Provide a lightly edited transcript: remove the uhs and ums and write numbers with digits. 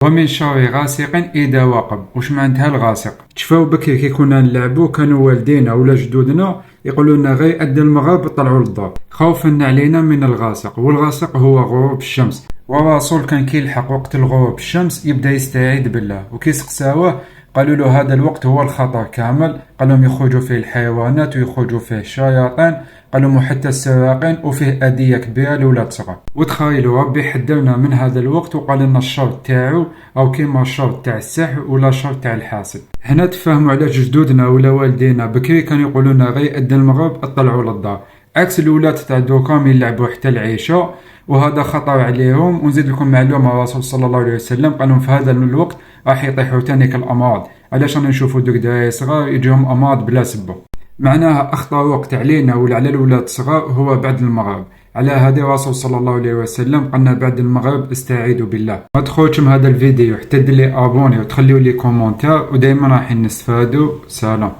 ومن شر غاسق إذا وقب. واش معناتها الغاسق؟ تشفاو بكري كي كنا نلعبو كانوا والدينا ولا جدودنا يقولوا لنا غير أد المغرب طلعوا للدار خوفا علينا من الغاسق. والغاسق هو غروب الشمس، والرسول كان كيلحق وقت الغروب الشمس يبدا يستعيذ بالله وكي سقساوه قالوا له هذا الوقت هو الخطر كامل، قال لهم يخرجوا فيه الحيوانات ويخرجوا فيه الشياطين، قال لهم حتى السراقين، وفيه أذية كبيرة لولاد صغار. وتخيلوا ربي حذرنا من هذا الوقت وقال لنا الشر تاعو أو كيما الشر تاع السحر ولا الشر تاع الحاسد. هنا تفهموا على جدودنا ولا والدينا بكري كانوا يقولوا لنا غير أد المغرب اطلعوا للدار، عكس الولاد تاع دوكا يلعبوا حتى العشاء وهذا خطر عليهم. ونزيد لكم معلومة، الرسول صلى الله عليه وسلم قال لهم في هذا الوقت راح يطيحوا تانيك الأمراض. علاش رانا نشوفوا دوك دراري صغار يجيهم أمراض بلا سبب؟ معناها أخطر وقت علينا ولا على الولاد الصغار هو بعد المغرب. على هذا الرسول صلى الله عليه وسلم قالنا بعد المغرب استعيذوا بالله. ما تخوتش من هذا الفيديو حتى دير لي ابوني وتخليوا لي كومونتير، ودائما راح نستفادوا. سلام.